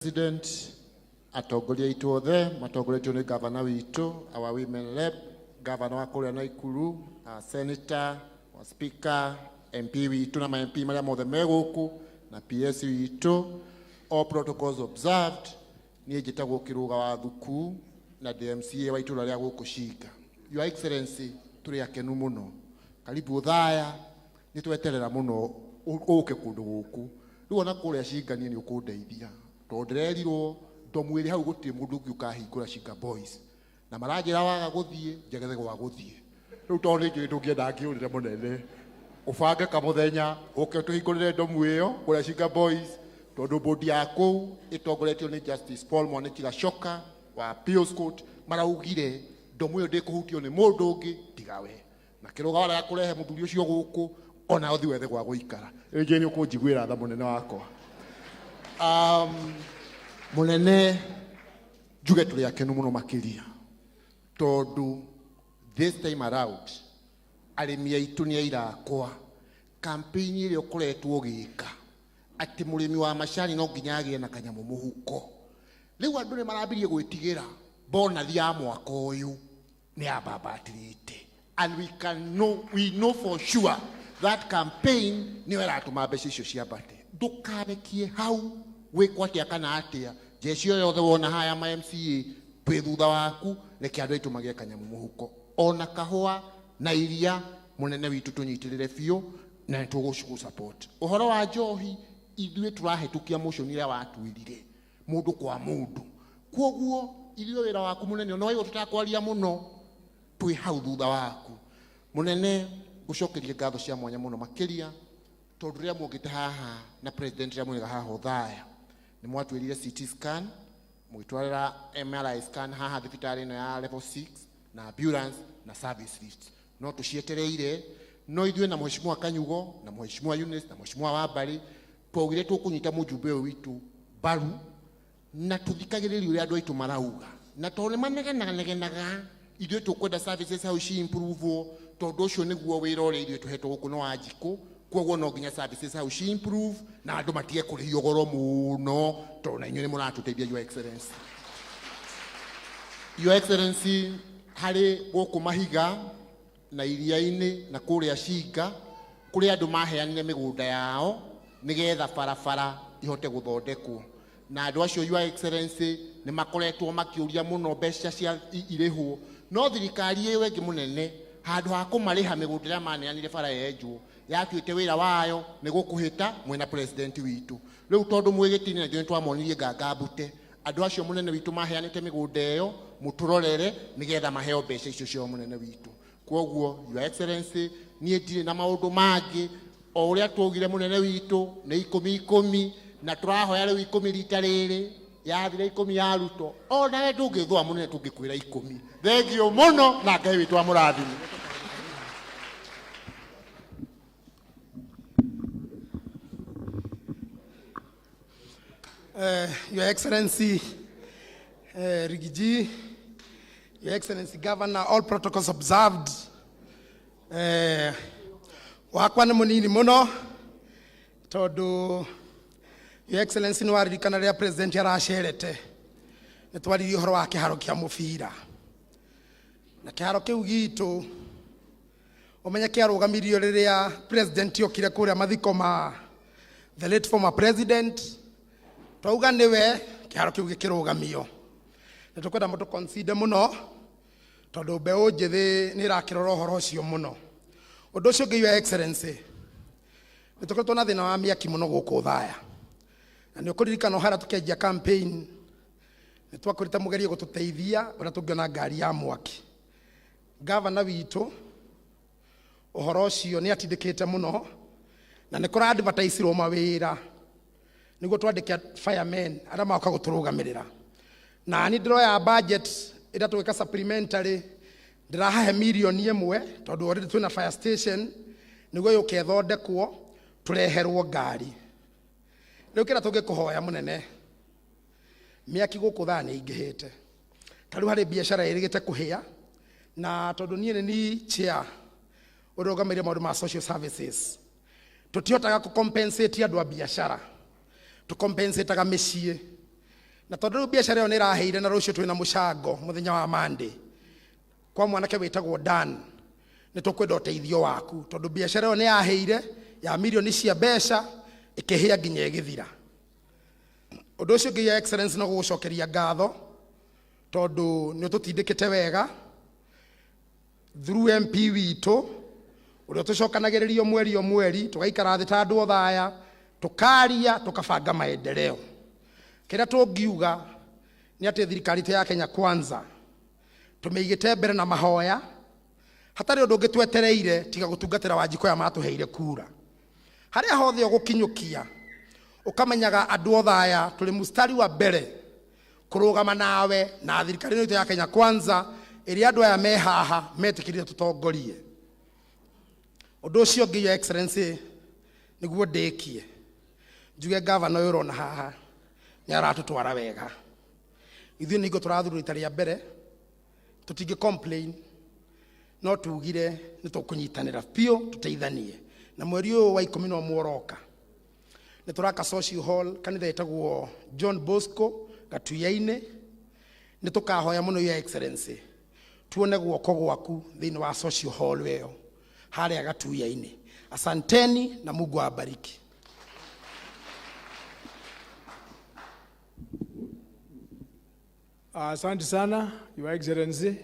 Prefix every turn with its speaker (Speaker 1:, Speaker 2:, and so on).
Speaker 1: President atongoria itu othe matongoretio ni governor witu, our women rep, governor wa kuria Naikuru, senator, speaker, MP witu na ma MP maria mothe meguku na PS witu, all protocols observed. Ni njitagwo Kiruga wa Thuku na DMCA wa itũra ria guku Shiga. Your Excellency, turi akenu muno. Karibu Othaya, ni tweterera muno uke kundu guku. Riu ona kuria Shiga ni ukundeithia. Tondererirwo ndomwire hau gutie mundu ungi ukahingura Shiga boys. Na maranjira waga guthie njegethe gwa guthie. Riu tondu ngi ndukienda ngiurire munene. Ubange kamuthenya uke tuhingurire ndomu iyo kuria Shiga boys. Tondu bodi yaku itongoretio ni Justice Paul Gachagua wa Appeals Court maraugire ndomu iyo ndikuhutio ni mundu ungi tigawe. Na Kiruga wala kurehe muthuri ucio guku ona uthi wethe gwa guikara. Ingi ni ukunjiguira tha munene wakwa. Munene njuge tuli akenu muno makiria tondu this time around arimi aitu ni airakwa campaign ile ukoretwo gika ati murimi wa macani no nginya agie na kanyamu muhuko. Riu andu ni marambirie gwitigira bona thia mwaka uyu ni ababatirite, and we know for sure that campaign ni weratuma mbeca icio ciambate. Ndukarekie hau wikwatia kana atia jeshi yothe wona haya ma MCA twi thutha waku reke andu aitu magie kanyamu muhuko ona kahua na iria munene witu tunyitirire biu na tugucugu support. Uhoro wa njohi ithuĩ tũrahĩtũkia motion ĩrĩa watwĩrire mũndũ kwa mũndũ. Kwoguo ithuĩ wĩra waku munene no wĩra tũtakwaria mũno twĩ hau thutha waku munene. Gucokeria ngatho cia mwanya mũno makiria tondu rĩrĩa mũngĩte haha na president rĩrĩa mwĩga haha Othaya ni mwatwĩrire CT scan, mwĩtwarĩra MRI scan haha thibitarĩ ĩno ya level 6 na ambulance na service list. No tũcietereire no ithuĩ na mheshimiwa Kanyugo na mheshimiwa Eunice na mheshimiwa Wambari twaugire tũkũnyita mũjumbe ũyũ witũ baru na tũthikagĩrĩria ũrĩa andũ aitũ marauga, na tondu manegenaga ithuĩ tũkwenda services how she improve tondu ũcio nĩguo wĩra ũrĩa ithuĩ tũhetwo gũkũ no wanjikũ. Kwoguo no nginya services how she improve na andu matige kũrĩhio goro mũno tondu na inyuĩ nĩ mũratũteithia. Your Excellency, Your Excellency, harĩ gũkũ Mahiga na iria-inĩ na kũrĩa Shiga kũrĩa andũ maheanire mĩgũnda yao nigetha barabara ihote guthondekwo, na andu acio Your Excellency ni makoretwo makiuria muno mbeca cia irĩhwo, no thirikari ĩyo ĩngĩ munene handu ha kũmarĩha mĩgũnda ĩrĩa maneanire bara yenjwo yatuĩte wĩra wayo nĩ gũkũhĩta mwena president witũ. Rĩu tondu mwĩgĩtini na nĩ twamonirie ngangambute andu acio munene witũ maheanĩte mĩgũnda ĩyo mũtũrorere nigetha maheo mbeca icio cio munene witũ. Kwoguo Your Excellency niĩ ndirĩ na maũndũ mangĩ o ũrĩa twaugire munene witũ nĩ 10-10 na tũrahoya rĩu 10 rita rĩrĩ yathira 10 ya Ruto ona we ndũngĩthũa munene tũngĩkwĩra 10. Thengio mũno na Ngai witũ amũrathime.
Speaker 2: Your Excellency, Rigiji, Your Excellency Governor, all protocols observed. Wakwa nĩ mũnini mũno tondu Your Excellency nĩ waririkana rĩrĩa president aracerete nĩ twaririe ũhoro wa kĩharo kĩa mũbira na kĩharo kĩu gitũ ũmenye kĩarũgamirio rĩrĩa president okire kũrĩa mathiko ma the late former president. Twauga niwe kĩharo kĩu gĩkĩrũgamio nĩ tũkwenda mũndũ consider mũno tondu mbeũ njĩthĩ nĩ ĩrakĩrora ũhoro ũcio mũno. Ũndũ ũcio ũngĩ Your Excellency, nĩ tũkoretwo na thĩna wa mĩaki mũno gũkũ Othaya, na nĩ ũkũririkana harĩa tũkĩanjia campaign nĩ twakũrĩte mũgerie gũtũteithia ũrĩa tũngĩona ngari ya mwaki. Governor witũ ũhoro ũcio nĩ atindĩkĩte mũno na nĩ kũra advertise-irwo mawĩra nĩguo twandĩke firemen arĩa magoka gũtũrũgamĩrĩra, na nĩ ndĩroya budget ĩrĩa tũgĩka supplementary ndĩrahahe milioni 1 tondu already twĩna fire station nĩguo yũke ĩthondekwo tũreherwo ngari. Rĩu kĩrĩa tũngĩkũhoya mũnene, mĩaki gũkũ Othaya nĩ ingĩhĩte, ta rĩu harĩ biacara ĩrĩgĩte kũhĩa, na tondu niĩ nĩ ni chair ũrĩa ũrũgamĩrĩire maũndũ ma social services tũtihotaga kũ compensate andũ a biacara, tũ compensate aga mĩciĩ na tondu biashara yo ni raheire na rucio twina mucango muthenya wa Monday kwa mwanake witagwo Dan ni tukwenda uteithio waku tondu biashara yo ni yaheire ya milioni cia mbeca ikihia nginya igithira. Undu ucio ngi excellence no gucokeria ngatho tondu ni tutindikite wega through MP witu uria tucokanagiririo mweri tugaikara thi ta andu Othaya tukaria tukabanga maendeleo. Kira tungiuga ni ati thirikari ya Kenya Kwanza tumeigite mbere na mahoya hatari undu ngitwetereire tiga gutungatira Wanjiko ya matuheire kura haria hothe ugukinyukia ukamenyaga andu Othaya tuli mustari wa mbere kurugama nawe na thirikari ya Kenya Kwanza iri andu aya me haha metikirire tutongorie. Undu ucio ngi your excellency niguo ndikie njuge governor uyu rona haha ni aratutwara wega ithuĩ ningo turathurwo rita rĩa mbere tutingi complain no tugire ni tukunyitanira pio tuteithanie na mweri uyu wa 11 uroka ni turaka social hall kanitha etagwo John Bosco Gatuyaine ni tukahoya muno your excellency tuone guoko gwaku thiini wa social hall weyo haria Gatuyaine. Asanteni na Mungu awabariki.
Speaker 3: Asante sana, Your Excellency.